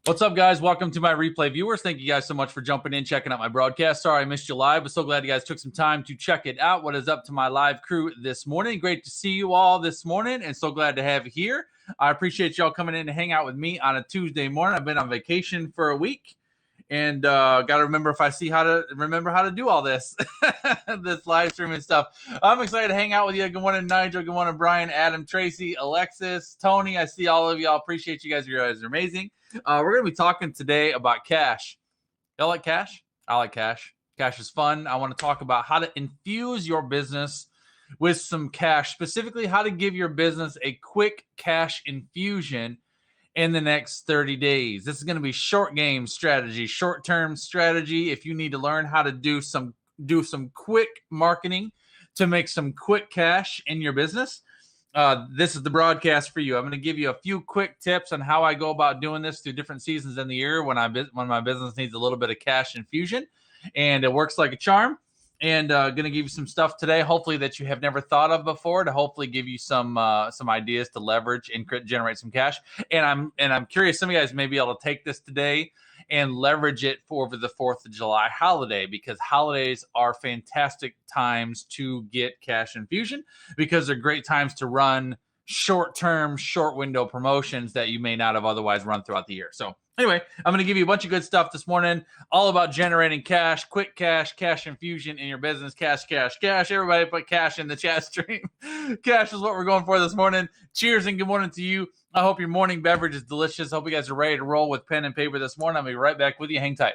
What's up, guys? Welcome to my replay viewers. Thank you guys so much for jumping in, checking out my broadcast. Sorry I missed you live, but so glad you guys took some time to check it out. What is up to my live crew this morning? Great to see you all this morning, and so glad to have you here. I appreciate y'all coming in to hang out with me on a Tuesday morning. I've been on vacation for a week, and got to remember how to do all this, this live stream and stuff. I'm excited to hang out with you. Good morning, Nigel. Good morning, Brian, Adam, Tracy, Alexis, Tony. I see all of y'all. Appreciate you guys. You guys are amazing. We're going to be talking today about cash. Y'all like cash? I like cash. Cash is fun. I want to talk about how to infuse your business with some cash, specifically how to give your business a quick cash infusion in the next 30 days. This is going to be short game strategy, short-term strategy. If you need to learn how to do some quick marketing to make some quick cash in your business, this is the broadcast for you. I'm going to give you a few quick tips on how I go about doing this through different seasons in the year when my business needs a little bit of cash infusion, and it works like a charm. And going to give you some stuff today, hopefully that you have never thought of before, to hopefully give you some ideas to leverage and generate some cash. And I'm curious, some of you guys may be able to take this today and leverage it for the 4th of July holiday, because holidays are fantastic times to get cash infusion, because they're great times to run short-term, short window promotions that you may not have otherwise run throughout the year. So anyway, I'm going to give you a bunch of good stuff this morning, all about generating cash, quick cash, cash infusion in your business. Cash, cash, cash. Everybody put cash in the chat stream. Cash is what we're going for this morning. Cheers and good morning to you. I hope your morning beverage is delicious. I hope you guys are ready to roll with pen and paper this morning. I'll be right back with you. Hang tight.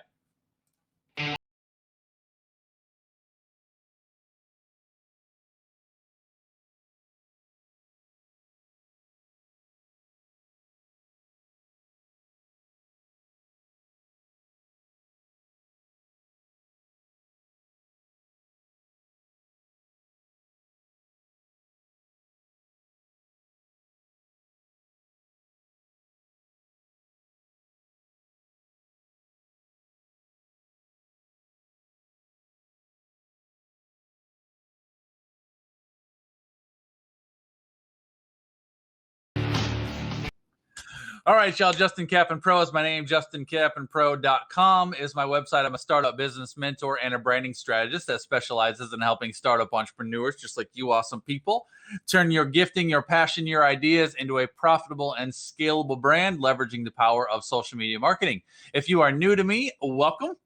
All right, y'all. Justin Kaplan Pro is my name. JustinKaplanPro.com is my website. I'm a startup business mentor and a branding strategist that specializes in helping startup entrepreneurs, just like you awesome people, turn your gifting, your passion, your ideas into a profitable and scalable brand, leveraging the power of social media marketing. If you are new to me, welcome.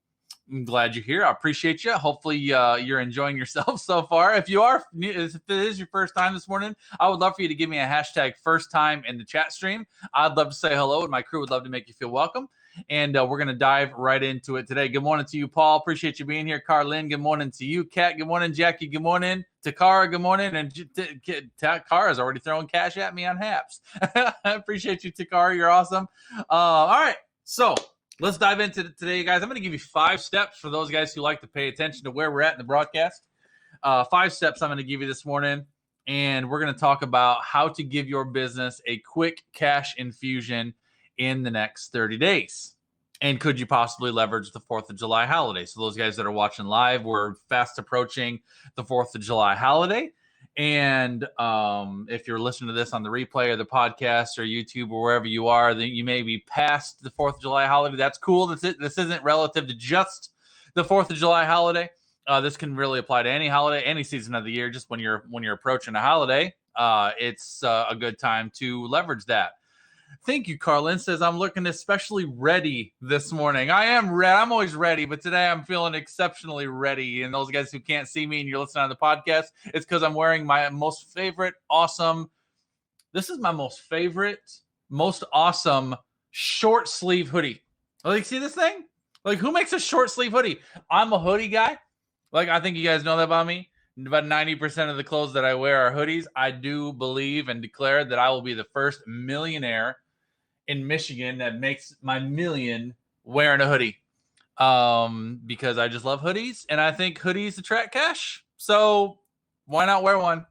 I'm glad you're here. I appreciate you. Hopefully you're enjoying yourself so far. If it is your first time this morning, I would love for you to give me a hashtag first time in the chat stream. I'd love to say hello, and my crew would love to make you feel welcome. And we're going to dive right into it today. Good morning to you, Paul. Appreciate you being here. Carlin, good morning to you. Kat, good morning. Jackie, good morning. Takara, good morning. And Takara's already throwing cash at me on Haps. I appreciate you, Takara. You're awesome. All right. So let's dive into it today, guys. I'm going to give you 5 steps for those guys who like to pay attention to where we're at in the broadcast. 5 steps I'm going to give you this morning, and we're going to talk about how to give your business a quick cash infusion in the next 30 days. And could you possibly leverage the 4th of July holiday? So those guys that are watching live, we're fast approaching the 4th of July holiday. And if you're listening to this on the replay or the podcast or YouTube or wherever you are, then you may be past the 4th of July holiday. That's cool. This isn't relative to just the 4th of July holiday. This can really apply to any holiday, any season of the year. Just when you're approaching a holiday, it's a good time to leverage that. Thank you, Carlin. Says, I'm looking especially ready this morning. I am ready. I'm always ready, but today I'm feeling exceptionally ready. And those guys who can't see me and you're listening on the podcast, it's because I'm wearing my most favorite awesome short sleeve hoodie. Like, see this thing? Like, who makes a short sleeve hoodie? I'm a hoodie guy. Like, I think you guys know that about me. About 90% of the clothes that I wear are hoodies. I do believe and declare that I will be the first millionaire in Michigan that makes my million wearing a hoodie, because I just love hoodies, and I think hoodies attract cash. So why not wear one?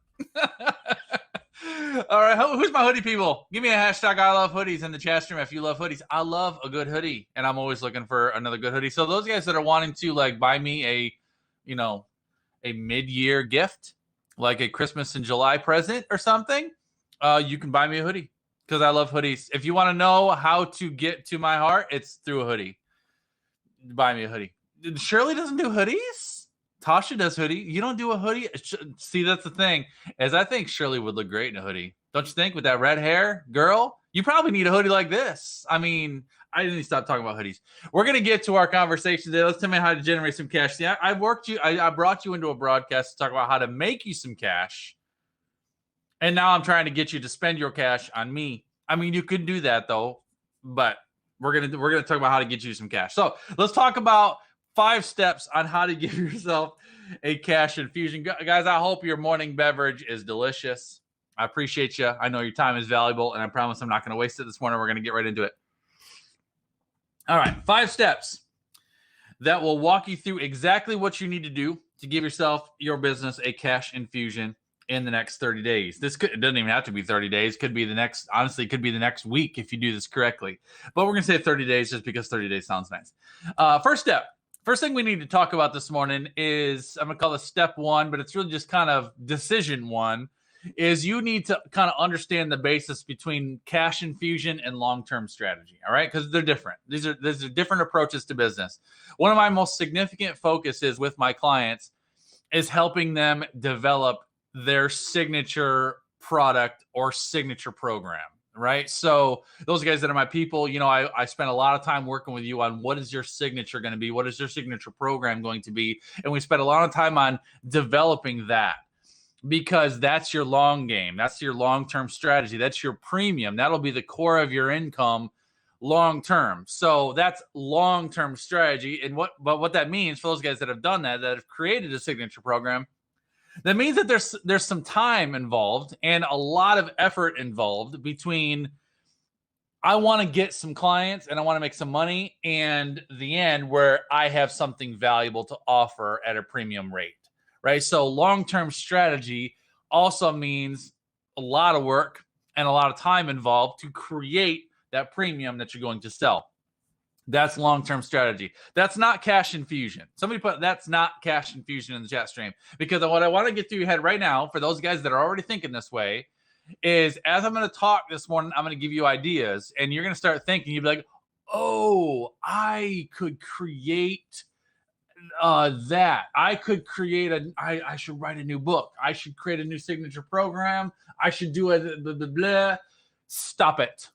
All right, who's my hoodie people? Give me a hashtag I love hoodies in the chat stream if you love hoodies. I love a good hoodie, and I'm always looking for another good hoodie. So those guys that are wanting to like buy me a mid-year gift, like a Christmas and July present or something, you can buy me a hoodie. because I love hoodies. If you want to know how to get to my heart, it's through a hoodie. Buy me a hoodie. Shirley doesn't do hoodies. Tasha does hoodie. You don't do a hoodie? See, that's the thing, is I think Shirley would look great in a hoodie. Don't you think? With that red hair, girl, you probably need a hoodie like this. I mean, I need to stop talking about hoodies. We're going to get to our conversation today. Let's tell me how to generate some cash. See, I brought you into a broadcast to talk about how to make you some cash. And now I'm trying to get you to spend your cash on me. I mean, you could do that though, but we're gonna talk about how to get you some cash. So let's talk about 5 steps on how to give yourself a cash infusion. Guys, I hope your morning beverage is delicious. I appreciate you. I know your time is valuable, and I promise I'm not going to waste it this morning. We're going to get right into it. All right, 5 steps that will walk you through exactly what you need to do to give yourself, your business, a cash infusion in the next 30 days. It doesn't even have to be 30 days. Could be the next week if you do this correctly. But we're going to say 30 days just because 30 days sounds nice. First step. First thing we need to talk about this morning is, I'm going to call this step 1, but it's really just kind of decision 1, is you need to kind of understand the basis between cash infusion and long-term strategy. All right. Because they're different. These are different approaches to business. One of my most significant focuses with my clients is helping them develop their signature product or signature program, right? So those guys that are my people, I spend a lot of time working with you on what is your signature going to be? What is your signature program going to be? And we spend a lot of time on developing that, because that's your long game. That's your long-term strategy. That's your premium. That'll be the core of your income long-term. So that's long-term strategy. And what that means for those guys that have done that have created a signature program, that means that there's some time involved and a lot of effort involved between, I want to get some clients and I want to make some money, and the end where I have something valuable to offer at a premium rate, right? So long-term strategy also means a lot of work and a lot of time involved to create that premium that you're going to sell. That's long-term strategy. That's not cash infusion. Somebody put that's not cash infusion in the chat stream, because what I want to get through your head right now, for those guys that are already thinking this way, is as I'm going to talk this morning, I'm going to give you ideas, and you're going to start thinking. You'll be like, oh, I could create that. I could create I should write a new book. I should create a new signature program. I should do a blah, blah, blah. Stop it.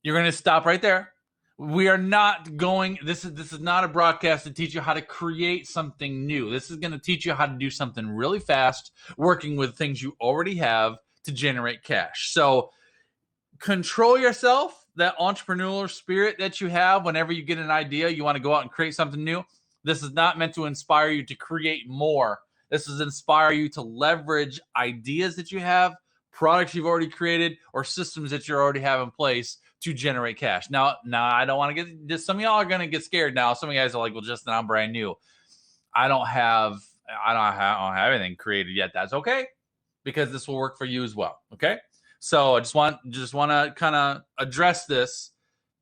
You're going to stop right there. We are not going, this is not a broadcast to teach you how to create something new. This is going to teach you how to do something really fast, working with things you already have to generate cash. So control yourself, that entrepreneurial spirit that you have whenever you get an idea, you want to go out and create something new. This is not meant to inspire you to create more. This is inspire you to leverage ideas that you have, products you've already created, or systems that you already have in place to generate cash. Now, I don't want to get, some of y'all are going to get scared now. Some of you guys are like, well, Justin, I'm brand new. I don't have anything created yet. That's okay, because this will work for you as well. Okay. So I just want to kind of address this.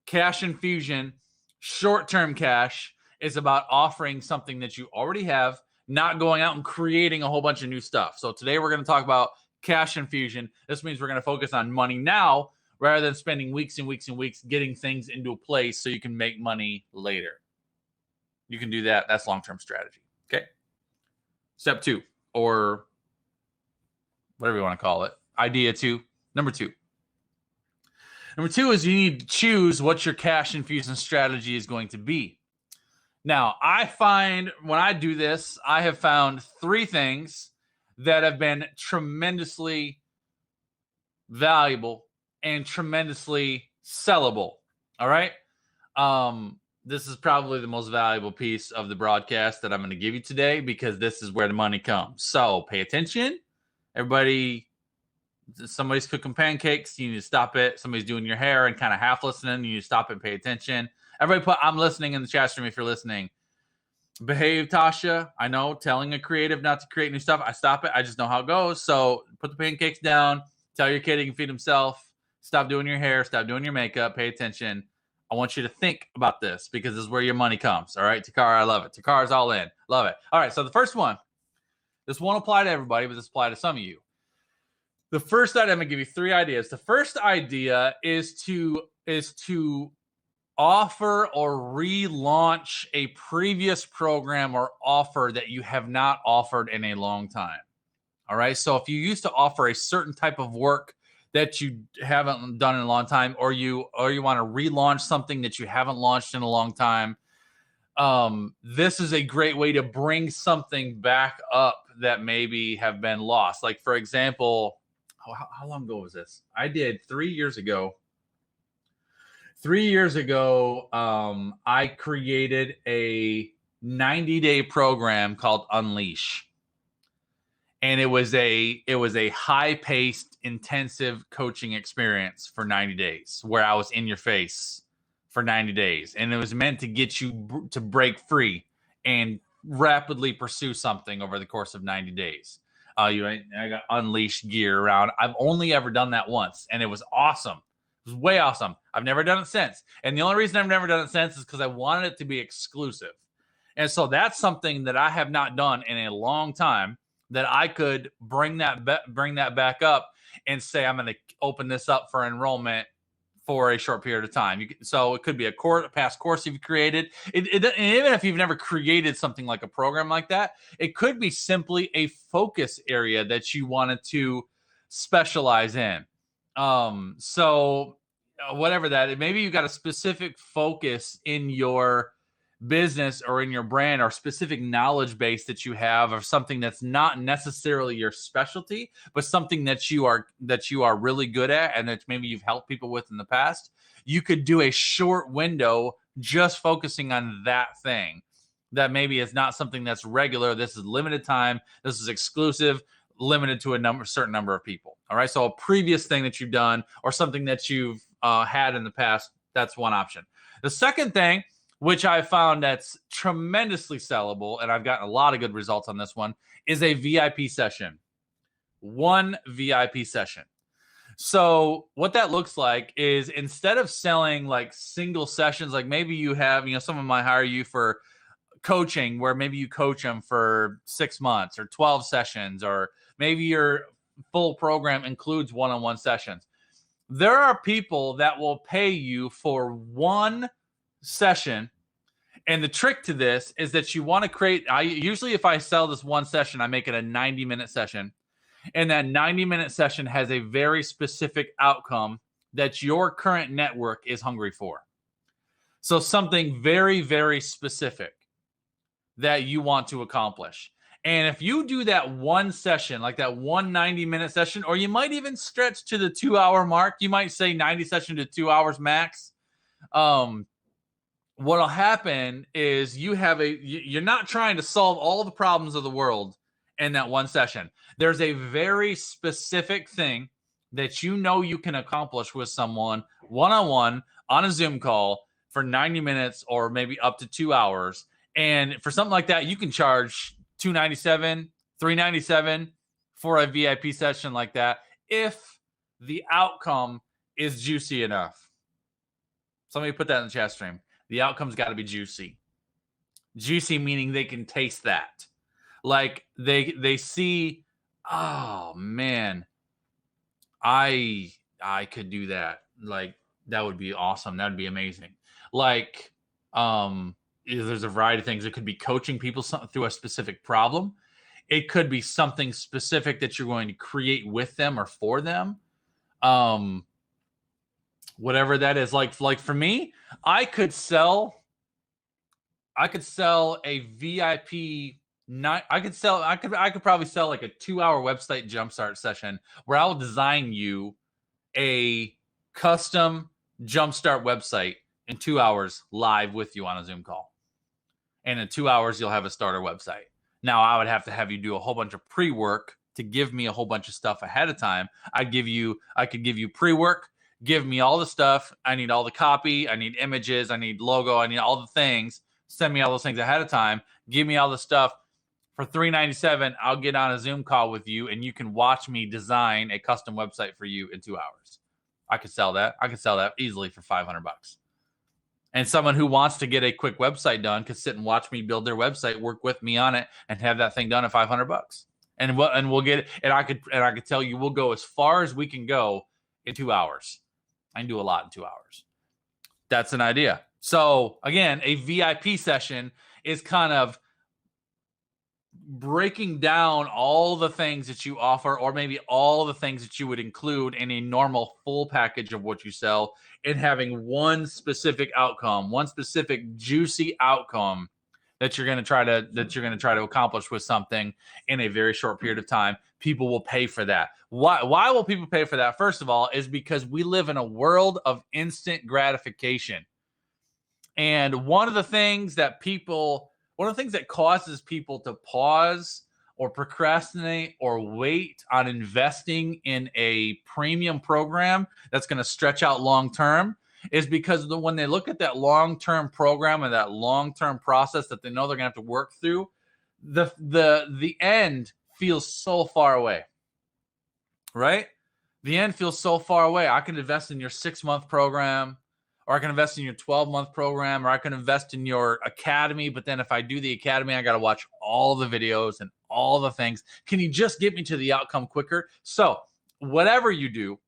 Cash infusion, short-term cash, is about offering something that you already have, not going out and creating a whole bunch of new stuff. So today we're going to talk about cash infusion. This means we're going to focus on money now, rather than spending weeks and weeks and weeks getting things into a place so you can make money later. You can do that. That's long-term strategy. Okay. Step 2, or whatever you want to call it. Idea 2. Number 2. Number 2 is you need to choose what your cash infusion strategy is going to be. Now, I find when I do this, I have found 3 things that have been tremendously valuable and tremendously sellable. All right. This is probably the most valuable piece of the broadcast that I'm going to give you today, because this is where the money comes. So pay attention. Everybody, somebody's cooking pancakes, you need to stop it. Somebody's doing your hair and kind of half listening, you need to stop it and pay attention. Everybody put I'm listening in the chat stream if you're listening. Behave, Tasha. I know, telling a creative not to create new stuff. I stop it. I just know how it goes. So put the pancakes down. Tell your kid he can feed himself. Stop doing your hair. Stop doing your makeup. Pay attention. I want you to think about this, because this is where your money comes. All right, Takara, I love it. Takara's all in. Love it. All right, so the first one, this won't apply to everybody, but this applies to some of you. The first idea, I'm gonna give you 3 ideas. The first idea is to offer or relaunch a previous program or offer that you have not offered in a long time. All right. So if you used to offer a certain type of work that you haven't done in a long time, or you want to relaunch something that you haven't launched in a long time, this is a great way to bring something back up that maybe have been lost. Like, for example, how long ago was this? I did 3 years ago. 3 years ago, I created a 90-day program called Unleash. And it was a high-paced, intensive coaching experience for 90 days where I was in your face for 90 days. And it was meant to get you to break free and rapidly pursue something over the course of 90 days. I got Unleash gear around. I've only ever done that once, and it was awesome. It was way awesome. I've never done it since. And the only reason I've never done it since is because I wanted it to be exclusive. And so that's something that I have not done in a long time, that I could bring that back up and say, I'm going to open this up for enrollment for a short period of time. So it could be a past course you've created. And even if you've never created something like a program like that, it could be simply a focus area that you wanted to specialize in. So whatever that is, maybe you've got a specific focus in your business or in your brand, or specific knowledge base that you have of something that's not necessarily your specialty, but something that you are really good at, and that maybe you've helped people with in the past. You could do a short window just focusing on that thing that maybe is not something that's regular. This is limited time. This is exclusive, limited to a certain number of people. All right. So a previous thing that you've done, or something that you've had in the past, that's one option. The second thing, which I found that's tremendously sellable, and I've gotten a lot of good results on this one, is a VIP session. One VIP session. So what that looks like is, instead of selling like single sessions, like maybe you have, someone might hire you for coaching where maybe you coach them for 6 months or 12 sessions, or maybe your full program includes one-on-one sessions. There are people that will pay you for one session. And the trick to this is that you want to create, usually if I sell this one session, I make it a 90-minute session. And that 90-minute session has a very specific outcome that your current network is hungry for. So something very, very specific that you want to accomplish. And if you do that one session, like that one 90-minute session, or you might even stretch to the 2-hour mark, you might say 90 session to 2 hours max. What'll happen is you're not trying to solve all the problems of the world in that one session. There's a very specific thing that you can accomplish with someone one-on-one on a Zoom call for 90 minutes or maybe up to 2 hours. And for something like that, you can charge $297, $397 for a VIP session like that, if the outcome is juicy enough. Somebody put that in the chat stream. The outcome's got to be juicy. Juicy meaning they can taste that. Like they see, oh man, I could do that. Like, that would be awesome. That would be amazing. Like, there's a variety of things. It could be coaching people through a specific problem. It could be something specific that you're going to create with them or for them. Whatever that is. Like for me, I could sell a VIP. I could probably sell like a 2-hour website jumpstart session where I'll design you a custom jumpstart website in 2 hours live with you on a Zoom call. And in 2 hours, you'll have a starter website. Now, I would have to have you do a whole bunch of pre-work to give me a whole bunch of stuff ahead of time. I could give you pre-work. Give me all the stuff. I need all the copy. I need images. I need logo. I need all the things. Send me all those things ahead of time. Give me all the stuff. For $397, I'll get on a Zoom call with you, and you can watch me design a custom website for you in 2 hours. I could sell that. I could sell that easily for $500. And someone who wants to get a quick website done could sit and watch me build their website, work with me on it, and have that thing done at $500. and we'll get it. And I could tell you we'll go as far as we can go in 2 hours. I can do a lot in 2 hours. That's an idea. So again, a VIP session is kind of breaking down all the things that you offer, or maybe all the things that you would include in a normal full package of what you sell, and having one specific outcome, one specific juicy outcome that you're going to try to accomplish with something in a very short period of time. People will pay for that. Why will people pay for that? First of all, is because we live in a world of instant gratification. And one of the things that causes people to pause or procrastinate or wait on investing in a premium program that's going to stretch out long term is because when they look at that long-term program and that long-term process that they know they're going to have to work through, the end feels so far away, right? The end feels so far away. I can invest in your 6-month program, or I can invest in your 12-month program, or I can invest in your academy. But then if I do the academy, I got to watch all the videos and all the things. Can you just get me to the outcome quicker? So whatever you do,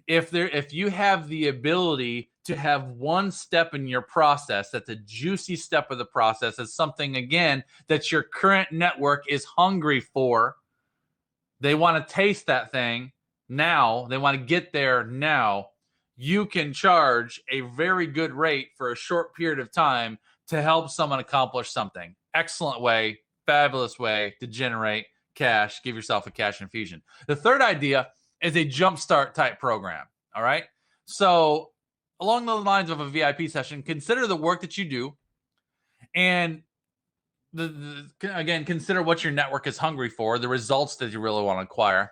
if you have the ability to have one step in your process that's a juicy step of the process, is something, again, that your current network is hungry for. They want to taste that thing now. They want to get there now. You can charge a very good rate for a short period of time to help someone accomplish something. Excellent way, fabulous way to generate cash. Give yourself a cash infusion. The third idea is a jumpstart type program. All right. So along the lines of a VIP session, consider the work that you do, and again, consider what your network is hungry for, the results that you really want to acquire.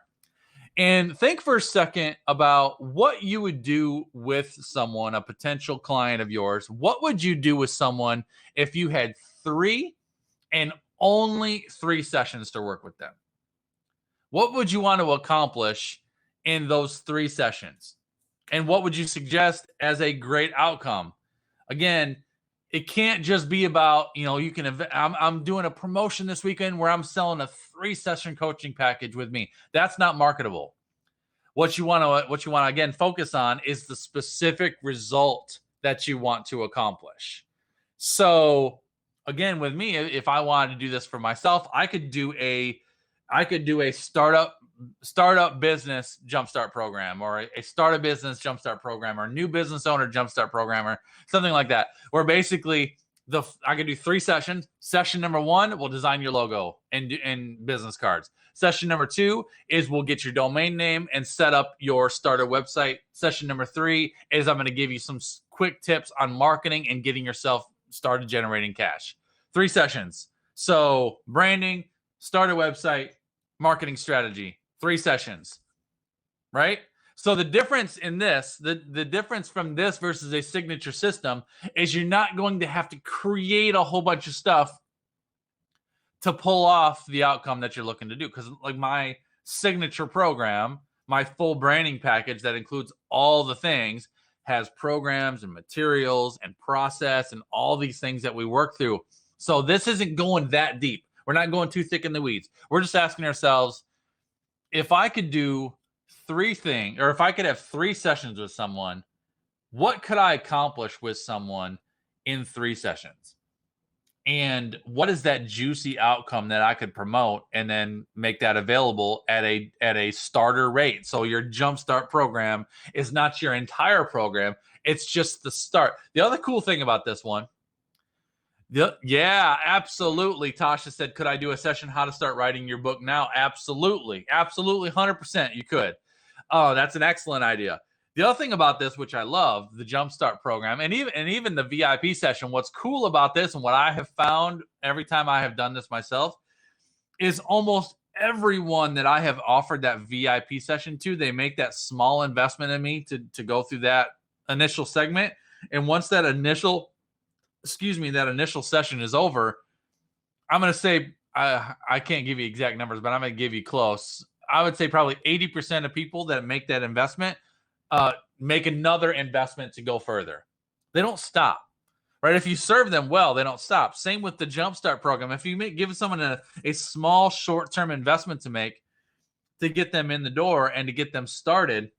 And think for a second about what you would do with someone, a potential client of yours. What would you do with someone if you had 3 and only 3 sessions to work with them? What would you want to accomplish in those 3 sessions? And what would you suggest as a great outcome? Again, it can't just be about, you can, I'm doing a promotion this weekend where I'm selling a 3-session coaching package with me. That's not marketable. What you want to again focus on is the specific result that you want to accomplish. So again, with me, if I wanted to do this for myself, I could do a startup business jumpstart program, or a startup business jumpstart program, or a new business owner jumpstart program, or something like that, where basically I could do 3 sessions. Session number 1, we'll design your logo and business cards. Session number 2 is we'll get your domain name and set up your starter website. Session number 3 is I'm going to give you some quick tips on marketing and getting yourself started generating cash. 3 sessions. So branding, starter website, marketing strategy. 3 sessions, right? So the difference in this, the difference from this versus a signature system, is you're not going to have to create a whole bunch of stuff to pull off the outcome that you're looking to do. Because like my signature program, my full branding package that includes all the things, has programs and materials and process and all these things that we work through. So this isn't going that deep. We're not going too thick in the weeds. We're just asking ourselves, if I could do 3 things, or if I could have 3 sessions with someone, what could I accomplish with someone in 3 sessions? And what is that juicy outcome that I could promote and then make that available at a starter rate? So your jumpstart program is not your entire program. It's just the start. The other cool thing about this one, yeah, absolutely. Tasha said, could I do a session, how to start writing your book now? Absolutely. Absolutely. 100% you could. Oh, that's an excellent idea. The other thing about this, which I love, the Jumpstart program, and even the VIP session, what's cool about this and what I have found every time I have done this myself is almost everyone that I have offered that VIP session to, they make that small investment in me to go through that initial segment. And once that initial session is over, I'm going to say, I can't give you exact numbers, but I'm going to give you close. I would say probably 80% of people that make that investment make another investment to go further. They don't stop. right? If you serve them well, they don't stop. Same with the Jumpstart program. If you give someone a small short-term investment to make to get them in the door and to get them started,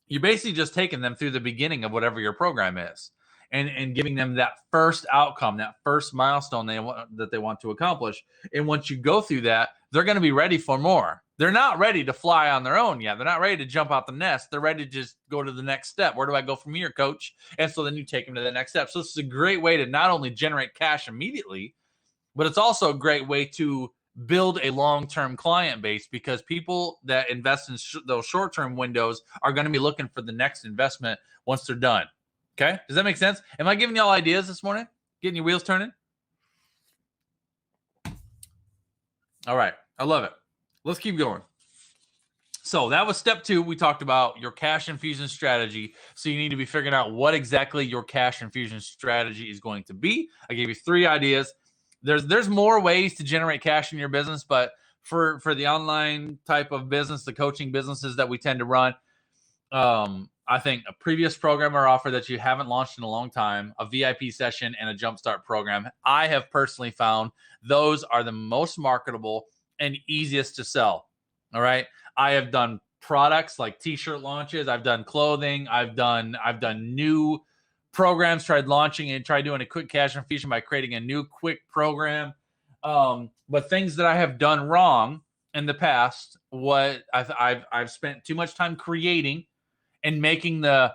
you're basically just taking them through the beginning of whatever your program is and giving them that first outcome, that first milestone that they want to accomplish. And once you go through that, they're going to be ready for more. They're not ready to fly on their own yet. They're not ready to jump out the nest. They're ready to just go to the next step. Where do I go from here, coach? And so then you take them to the next step. So this is a great way to not only generate cash immediately, but it's also a great way to build a long-term client base, because people that invest in those short-term windows are going to be looking for the next investment once they're done. Okay? Does that make sense? Am I giving y'all ideas this morning? Getting your wheels turning? All right. I love it. Let's keep going. So that was step 2. We talked about your cash infusion strategy. So you need to be figuring out what exactly your cash infusion strategy is going to be. I gave you 3 ideas. There's more ways to generate cash in your business, but for the online type of business, the coaching businesses that we tend to run, I think a previous program or offer that you haven't launched in a long time, a VIP session, and a Jumpstart program, I have personally found those are the most marketable and easiest to sell. All right. I have done products like t-shirt launches. I've done clothing. I've done new programs, tried launching and tried doing a quick cash infusion by creating a new quick program. But things that I have done wrong in the past, what I've spent too much time creating and making the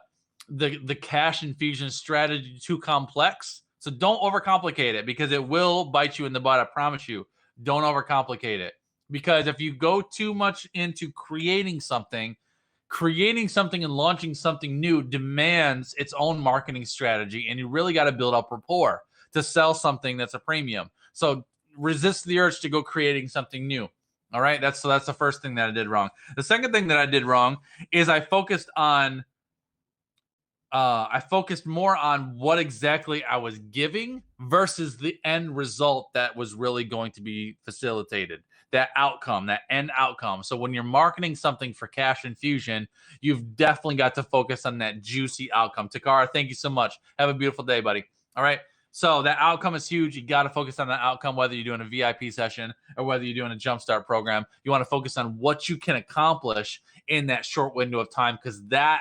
cash infusion strategy too complex. So don't overcomplicate it, because it will bite you in the butt. I promise you. Don't overcomplicate it, because if you go too much into creating something and launching something new demands its own marketing strategy, and you really got to build up rapport to sell something that's a premium. So resist the urge to go creating something new. All right, that's the first thing that I did wrong. The second thing that I did wrong is I focused more on what exactly I was giving versus the end result that was really going to be facilitated. That outcome, that end outcome. So when you're marketing something for cash infusion, you've definitely got to focus on that juicy outcome. Takara, thank you so much. Have a beautiful day, buddy. All right. So that outcome is huge. You got to focus on that outcome, whether you're doing a VIP session or whether you're doing a Jumpstart program. You want to focus on what you can accomplish in that short window of time, because the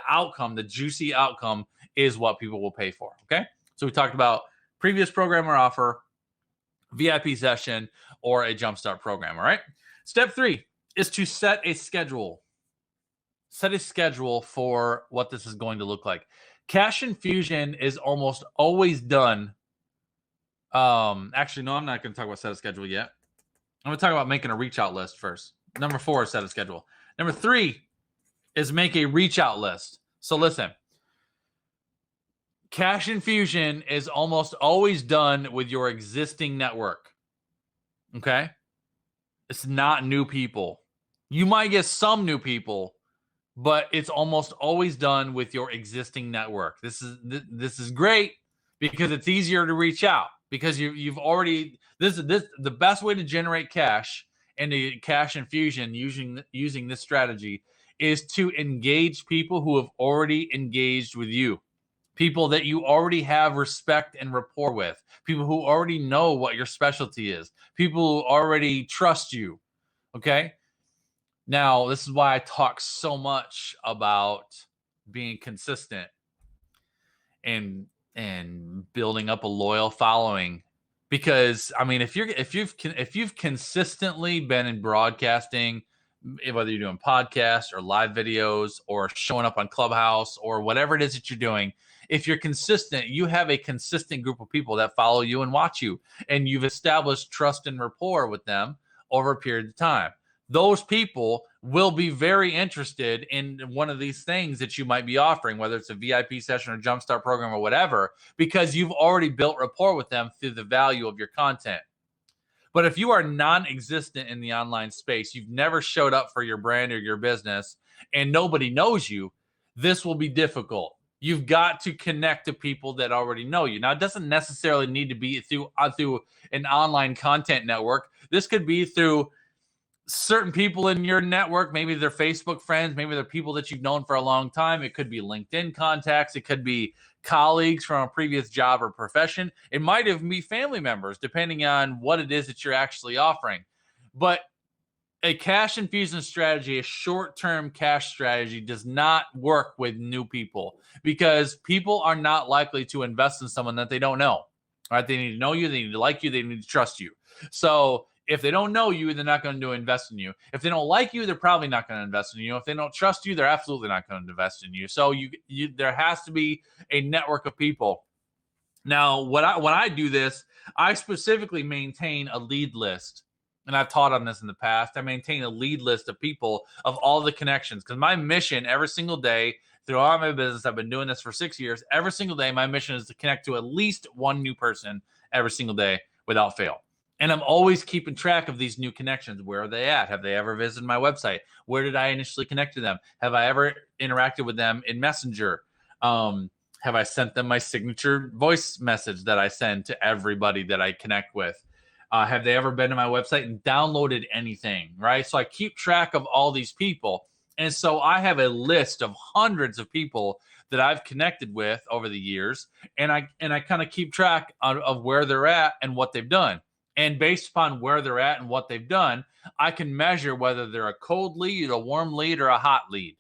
outcome, the juicy outcome, is what people will pay for. Okay. So we talked about previous program or offer, VIP session, or a Jumpstart program. All right. Step 3 is to set a schedule. Set a schedule for what this is going to look like. Cash infusion is almost always done. Actually, no, I'm not going to talk about set a schedule yet. I'm going to talk about making a reach out list first. Number 4 is set a schedule. Number 3 is make a reach out list. So listen, cash infusion is almost always done with your existing network. Okay? It's not new people. You might get some new people, but it's almost always done with your existing network. This is great because it's easier to reach out, because you've already the best way to generate cash and a cash infusion using this strategy is to engage people who have already engaged with you. People that you already have respect and rapport with, people who already know what your specialty is, people who already trust you. Okay. Now, this is why I talk so much about being consistent and building up a loyal following. Because I mean, if you've consistently been in broadcasting, whether you're doing podcasts or live videos or showing up on Clubhouse or whatever it is that you're doing, if you're consistent, you have a consistent group of people that follow you and watch you, and you've established trust and rapport with them over a period of time. Those people will be very interested in one of these things that you might be offering, whether it's a VIP session or Jumpstart program or whatever, because you've already built rapport with them through the value of your content. But if you are non-existent in the online space, you've never showed up for your brand or your business, and nobody knows you, this will be difficult. You've got to connect to people that already know you. Now, it doesn't necessarily need to be through an online content network. This could be through certain people in your network, maybe they're Facebook friends, maybe they're people that you've known for a long time. It could be LinkedIn contacts. It could be colleagues from a previous job or profession. It might even be family members, depending on what it is that you're actually offering. But a cash infusion strategy, a short-term cash strategy, does not work with new people because people are not likely to invest in someone that they don't know. Right? They need to know you, they need to like you, they need to trust you. So if they don't know you, they're not going to invest in you. If they don't like you, they're probably not going to invest in you. If they don't trust you, they're absolutely not going to invest in you. So there has to be a network of people. Now, when I do this, I specifically maintain a lead list. And I've taught on this in the past. I maintain a lead list of people, of all the connections, because my mission every single day throughout my business, I've been doing this for 6 years. Every single day, my mission is to connect to at least one new person every single day without fail. And I'm always keeping track of these new connections. Where are they at? Have they ever visited my website? Where did I initially connect to them? Have I ever interacted with them in Messenger? Have I sent them my signature voice message that I send to everybody that I connect with? Have they ever been to my website and downloaded anything, right? So I keep track of all these people. And so I have a list of hundreds of people that I've connected with over the years. And I kind of keep track of where they're at and what they've done. And based upon where they're at and what they've done, I can measure whether they're a cold lead, a warm lead, or a hot lead.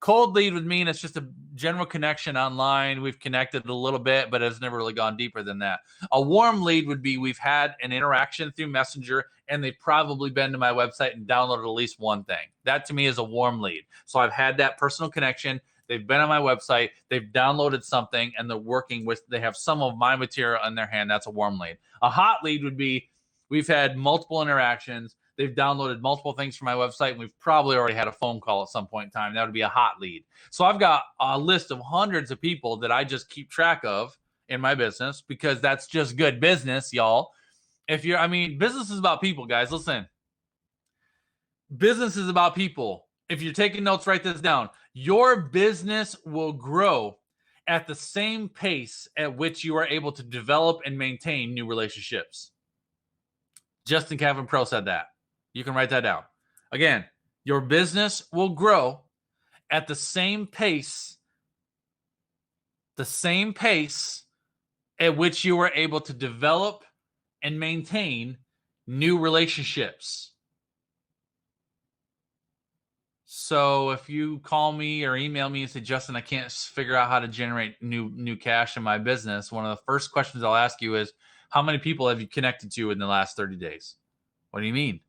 Cold lead would mean it's just a general connection online. We've connected a little bit, but it's never really gone deeper than that. A warm lead would be we've had an interaction through Messenger, and they've probably been to my website and downloaded at least one thing. That to me is a warm lead. So I've had that personal connection. They've been on my website. They've downloaded something, and they're working with, they have some of my material in their hand. That's a warm lead. A hot lead would be we've had multiple interactions. They've downloaded multiple things from my website, and we've probably already had a phone call at some point in time. That would be a hot lead. So I've got a list of hundreds of people that I just keep track of in my business because that's just good business, y'all. Business is about people, guys. Listen, business is about people. If you're taking notes, write this down. Your business will grow at the same pace at which you are able to develop and maintain new relationships. Justin Kevin Pro said that. You can write that down. Again, your business will grow at the same pace at which you are able to develop and maintain new relationships. So if you call me or email me and say, Justin, I can't figure out how to generate new cash in my business, one of the first questions I'll ask you is, how many people have you connected to in the last 30 days? What do you mean?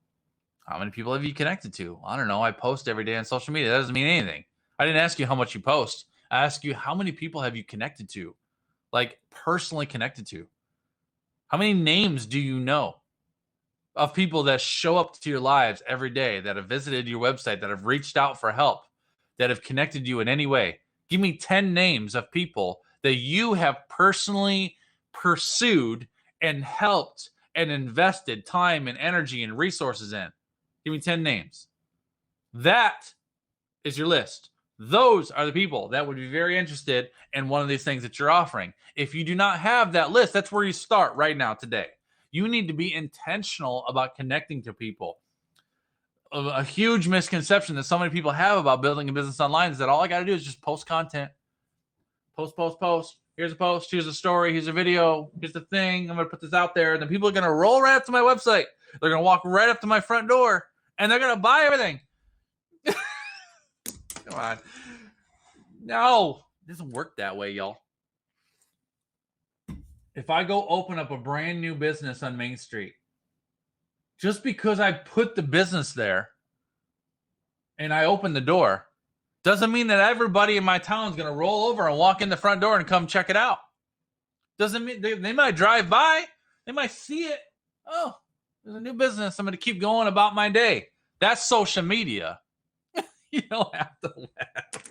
How many people have you connected to? I don't know. I post every day on social media. That doesn't mean anything. I didn't ask you how much you post. I asked you, how many people have you connected to? Like personally connected to? How many names do you know of people that show up to your lives every day, that have visited your website, that have reached out for help, that have connected you in any way? Give me 10 names of people that you have personally pursued and helped and invested time and energy and resources in. Give me 10 names. That is your list. Those are the people that would be very interested in one of these things that you're offering. If you do not have that list, that's where you start right now today. You need to be intentional about connecting to people. A huge misconception that so many people have about building a business online is that all I got to do is just post content. Post. Here's a post. Here's a story. Here's a video. Here's the thing. I'm going to put this out there. And then people are going to roll right up to my website. They're going to walk right up to my front door. And they're going to buy everything. Come on. No. It doesn't work that way, y'all. If I go open up a brand new business on Main Street, just because I put the business there and I open the door, doesn't mean that everybody in my town is going to roll over and walk in the front door and come check it out. Doesn't mean they might drive by. They might see it. Oh, there's a new business. I'm going to keep going about my day. That's social media. You don't have to laugh.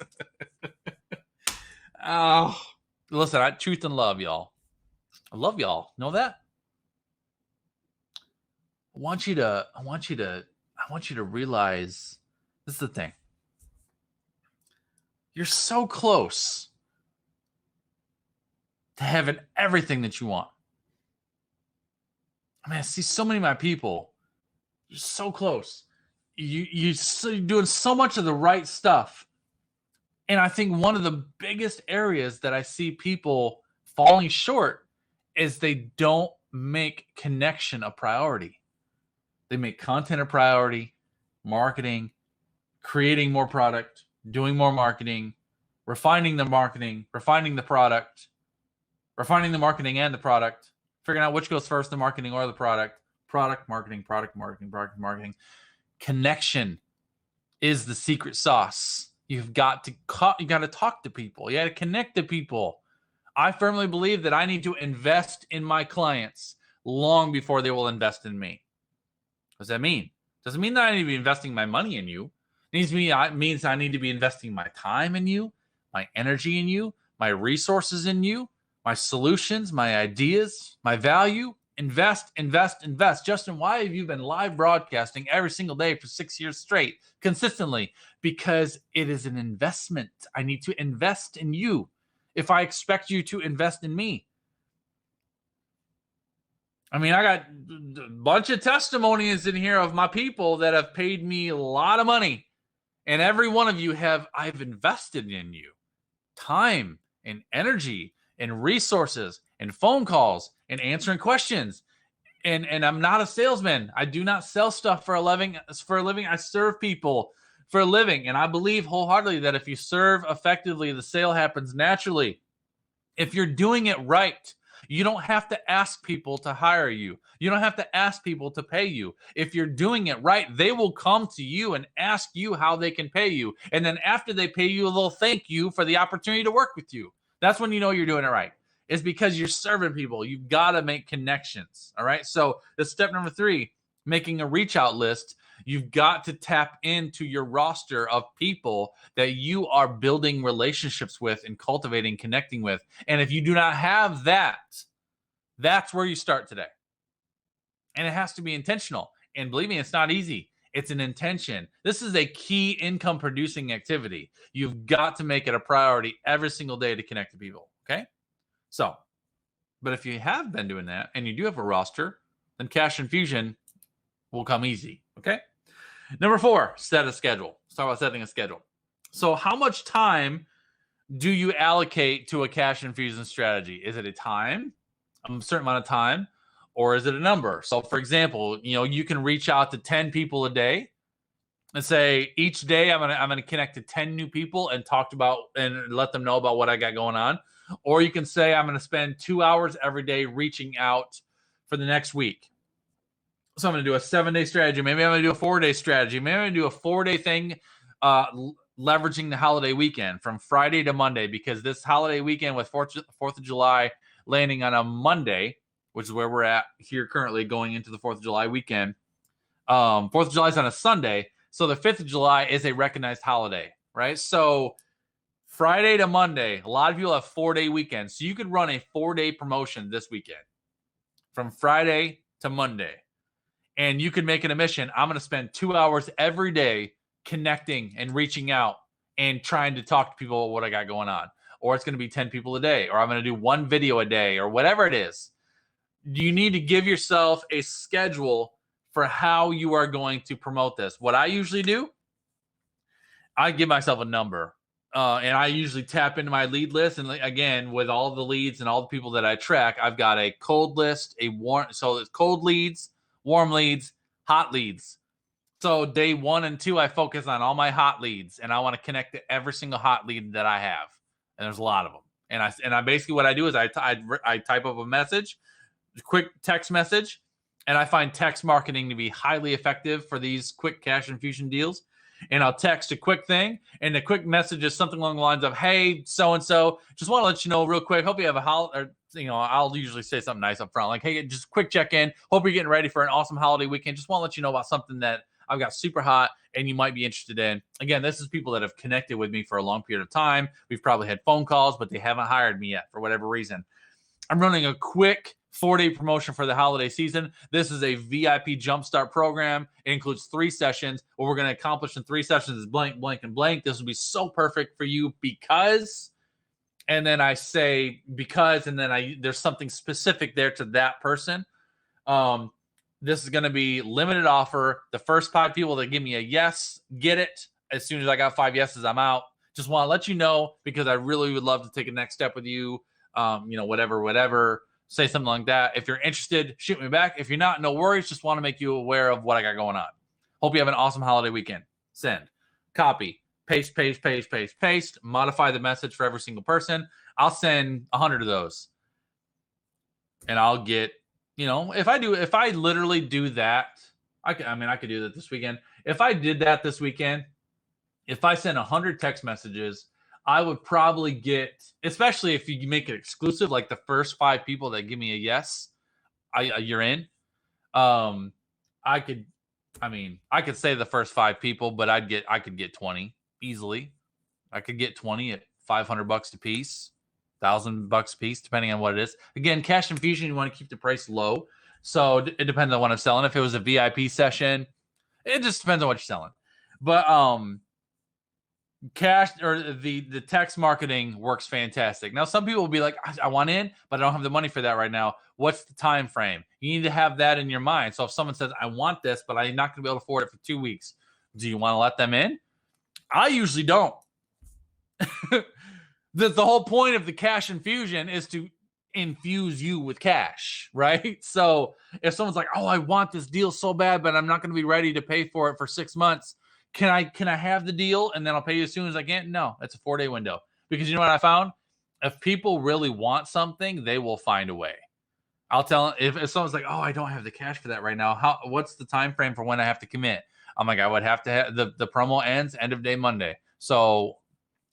Oh, listen, truth and love, y'all. I love y'all. Know that? I want you to realize this is the thing. You're so close to having everything that you want. I mean, I see so many of my people. You're so close. you're doing so much of the right stuff. And I think one of the biggest areas that I see people falling short is they don't make connection a priority. They make content a priority, marketing, creating more product, doing more marketing, refining the marketing, refining the product, refining the marketing and the product, figuring out which goes first, the marketing or the product, product marketing, product marketing, product marketing. Connection is the secret sauce. You've got to talk to people. You got to connect to people. I firmly believe that I need to invest in my clients long before they will invest in me. What does that mean? Doesn't mean that I need to be investing my money in you. It means I need to be investing my time in you, my energy in you, my resources in you, my solutions, my ideas, my value. Invest, invest, invest. Justin, why have you been live broadcasting every single day for 6 years straight, consistently? Because it is an investment. I need to invest in you if I expect you to invest in me. I mean, I got a bunch of testimonies in here of my people that have paid me a lot of money. And every one of you I've invested in you. Time and energy and resources and phone calls and answering questions. And I'm not a salesman. I do not sell stuff for a living. I serve people for a living. And I believe wholeheartedly that if you serve effectively, the sale happens naturally. If you're doing it right, you don't have to ask people to hire you. You don't have to ask people to pay you. If you're doing it right, they will come to you and ask you how they can pay you. And then after they pay you, they'll thank you for the opportunity to work with you. That's when you know you're doing it right. It's because you're serving people. You've got to make connections. All right. So that's step number 3, making a reach out list. You've got to tap into your roster of people that you are building relationships with and cultivating, connecting with. And if you do not have that, that's where you start today. And it has to be intentional. And believe me, it's not easy. It's an intention. This is a key income producing activity. You've got to make it a priority every single day to connect to people. Okay. So, but if you have been doing that and you do have a roster, then Cash Infusion will come easy. Okay. Number 4, set a schedule. Let's talk about setting a schedule. So how much time do you allocate to a cash infusion strategy? Is it a certain amount of time, or is it a number? So for example, you can reach out to 10 people a day and say, each day I'm going to connect to 10 new people and talk about and let them know about what I got going on. Or you can say, I'm going to spend 2 hours every day reaching out for the next week. So I'm going to do a 7-day strategy. Maybe I'm going to do a 4-day strategy. Maybe I'm going to do a 4-day thing, leveraging the holiday weekend from Friday to Monday, because this holiday weekend with 4th of July landing on a Monday, which is where we're at here currently going into the 4th of July weekend. 4th of July is on a Sunday. So the 5th of July is a recognized holiday, right? So Friday to Monday, a lot of people have 4-day weekends. So you could run a 4-day promotion this weekend from Friday to Monday. And you could make it a mission. I'm going to spend 2 hours every day connecting and reaching out and trying to talk to people about what I got going on. Or it's going to be 10 people a day, or I'm going to do 1 video a day, or whatever it is. You need to give yourself a schedule for how you are going to promote this. What I usually do, I give myself a number. And I usually tap into my lead list. And again, with all the leads and all the people that I track, I've got a cold list, so it's cold leads, warm leads, hot leads. So day 1 and 2, I focus on all my hot leads, and I want to connect to every single hot lead that I have. And there's a lot of them. And I basically, what I do is I type up a message, a quick text message, and I find text marketing to be highly effective for these quick cash infusion deals. And I'll text a quick thing, and the quick message is something along the lines of, "Hey, so-and-so, just want to let you know real quick, hope you have a holiday," I'll usually say something nice up front, like, "Hey, just quick check-in, hope you're getting ready for an awesome holiday weekend. Just want to let you know about something that I've got super hot and you might be interested in." Again, this is people that have connected with me for a long period of time. We've probably had phone calls, but they haven't hired me yet for whatever reason. I'm running a quick 4-day promotion for the holiday season. This is a VIP Jumpstart program. It includes 3 sessions. What we're going to accomplish in 3 sessions is blank, blank, and blank. This will be so perfect for you because, and then I say because, and then there's something specific there to that person. This is going to be limited offer. The first 5 people that give me a yes, get it. As soon as I got 5 yeses, I'm out. Just want to let you know because I really would love to take a next step with you. Whatever. Say something like that. If you're interested, shoot me back. If you're not, no worries. Just want to make you aware of what I got going on. Hope you have an awesome holiday weekend. Send. Copy. Paste. Modify the message for every single person. I'll send 100 of those. And I'll get, if I literally do that, I could do that this weekend. If I did that this weekend, if I sent 100 text messages, I would probably get, especially if you make it exclusive, like the first 5 people that give me a yes, you're in. I could say the first 5 people, but I could get 20 easily. I could get 20 at $500 a piece. $1,000 a piece, depending on what it is. Again, Cash Infusion, you want to keep the price low. So it depends on what I'm selling. If it was a VIP session, it just depends on what you're selling. But cash or the text marketing works fantastic. Now, some people will be like, I want in, but I don't have the money for that right now. What's the time frame? You need to have that in your mind. So if someone says, I want this, but I'm not going to be able to afford it for 2 weeks, do you want to let them in? I usually don't. The whole point of the cash infusion is to infuse you with cash, right? So if someone's like, oh, I want this deal so bad, but I'm not going to be ready to pay for it for 6 months. Can I have the deal and then I'll pay you as soon as I can? No, it's a 4-day window. Because you know what I found? If people really want something, they will find a way. I'll tell them if someone's like, oh, I don't have the cash for that right now. What's the time frame for when I have to commit? I'm like, I would have to have the promo ends end of day Monday. So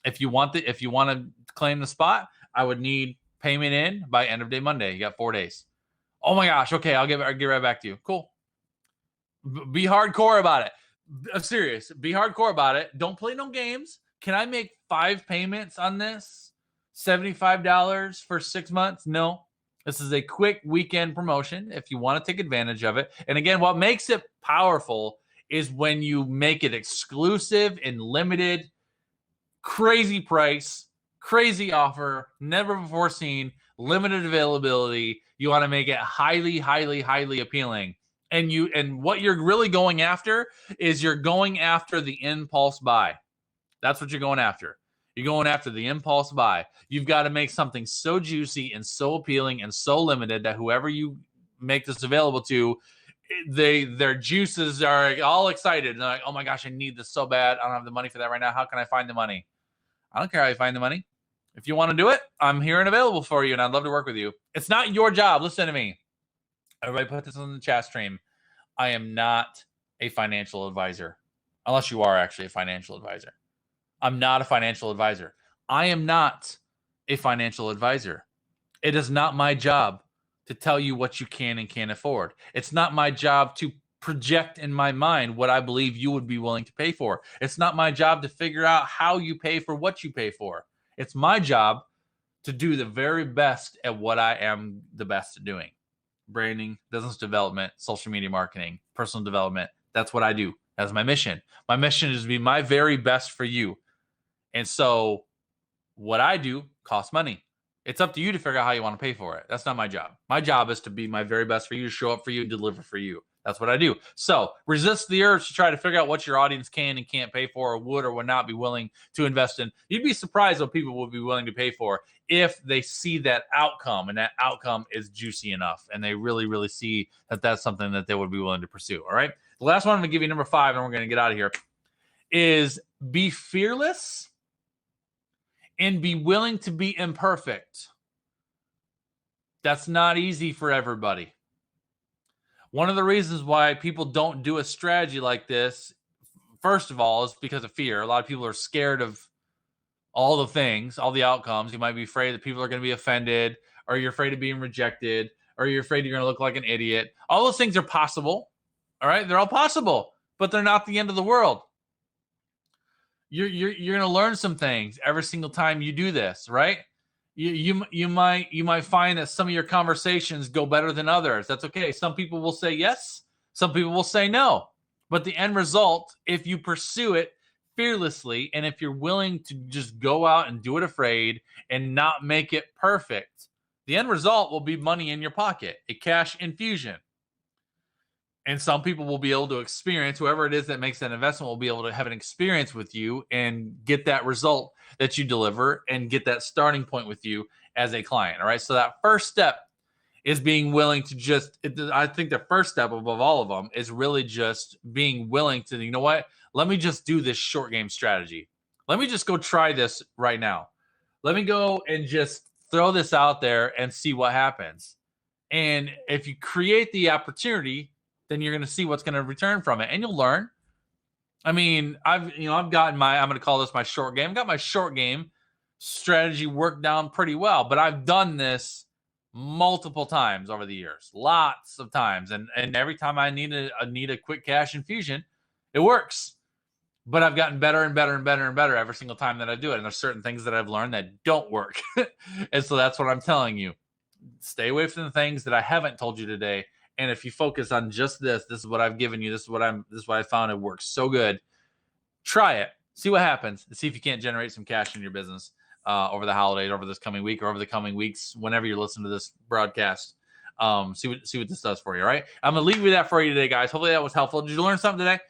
if you want to claim the spot, I would need payment in by end of day Monday. You got 4 days. Oh my gosh. Okay. I'll get right back to you. Cool. Be hardcore about it. I'm serious. Be hardcore about it. Don't play no games. Can I make 5 payments on this? $75 for 6 months? No. This is a quick weekend promotion if you want to take advantage of it. And again, what makes it powerful is when you make it exclusive and limited. Crazy price, crazy offer, never before seen, limited availability. You want to make it highly, highly, highly appealing. And what you're really going after is you're going after the impulse buy. That's what you're going after. You're going after the impulse buy. You've got to make something so juicy and so appealing and so limited that whoever you make this available to, their juices are all excited. And they're like, oh my gosh, I need this so bad. I don't have the money for that right now. How can I find the money? I don't care how you find the money. If you want to do it, I'm here and available for you, and I'd love to work with you. It's not your job. Listen to me. Everybody put this on the chat stream. I am not a financial advisor, unless you are actually a financial advisor. I'm not a financial advisor. I am not a financial advisor. It is not my job to tell you what you can and can't afford. It's not my job to project in my mind what I believe you would be willing to pay for. It's not my job to figure out how you pay for what you pay for. It's my job to do the very best at what I am the best at doing. Branding, business development, social media marketing, personal development. That's what I do. That's my mission. My mission is to be my very best for you. And so what I do costs money. It's up to you to figure out how you want to pay for it. That's not my job. My job is to be my very best for you, to show up for you, deliver for you. That's what I do. So resist the urge to try to figure out what your audience can and can't pay for, or would or would not be willing to invest in. You'd be surprised what people would be willing to pay for if they see that outcome, and that outcome is juicy enough, and they really, really see that that's something that they would be willing to pursue. All right. The last one I'm going to give you, number 5, and we're going to get out of here, is be fearless and be willing to be imperfect. That's not easy for everybody. One of the reasons why people don't do a strategy like this, first of all, is because of fear. A lot of people are scared of all the things, all the outcomes. You might be afraid that people are going to be offended, or you're afraid of being rejected, or you're afraid you're going to look like an idiot. All those things are possible. All right? They're all possible, but they're not the end of the world. You're going to learn some things every single time you do this, right? You might find that some of your conversations go better than others. That's okay. Some people will say yes, some people will say no. But the end result, if you pursue it fearlessly, and if you're willing to just go out and do it afraid and not make it perfect, the end result will be money in your pocket, a cash infusion. And some people will be able to experience, whoever it is that makes that investment will be able to have an experience with you and get that result that you deliver and get that starting point with you as a client. All right. So that first step is being willing to I think the first step above all of them is really just being willing to, you know what? Let me just do this short game strategy. Let me just go try this right now. Let me go and just throw this out there and see what happens. And if you create the opportunity, then you're going to see what's going to return from it, and you'll learn. I mean, I've gotten I'm going to call this my short game. I've got my short game strategy worked down pretty well, but I've done this multiple times over the years, lots of times, and every time I need a quick cash infusion, it works. But I've gotten better and better and better and better every single time that I do it. And there's certain things that I've learned that don't work, and so that's what I'm telling you. Stay away from the things that I haven't told you today. And if you focus on just this is what I've given you. This is what I found it works so good. Try it. See what happens. See if you can't generate some cash in your business over the holidays, over this coming week, or over the coming weeks, whenever you listen to this broadcast. See what this does for you. All right. I'm going to leave you with that for you today, guys. Hopefully that was helpful. Did you learn something today?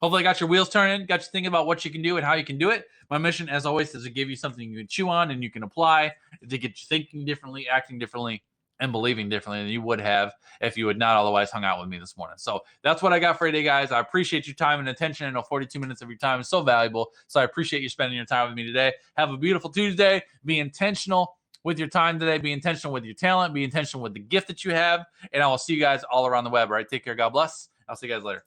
Hopefully I got your wheels turning, got you thinking about what you can do and how you can do it. My mission, as always, is to give you something you can chew on and you can apply to get you thinking differently, acting differently, and believing differently than you would have if you had not otherwise hung out with me this morning. So that's what I got for you today, guys. I appreciate your time and attention. I know 42 minutes of your time is so valuable. So I appreciate you spending your time with me today. Have a beautiful Tuesday. Be intentional with your time today. Be intentional with your talent. Be intentional with the gift that you have. And I will see you guys all around the web. All right. Take care. God bless. I'll see you guys later.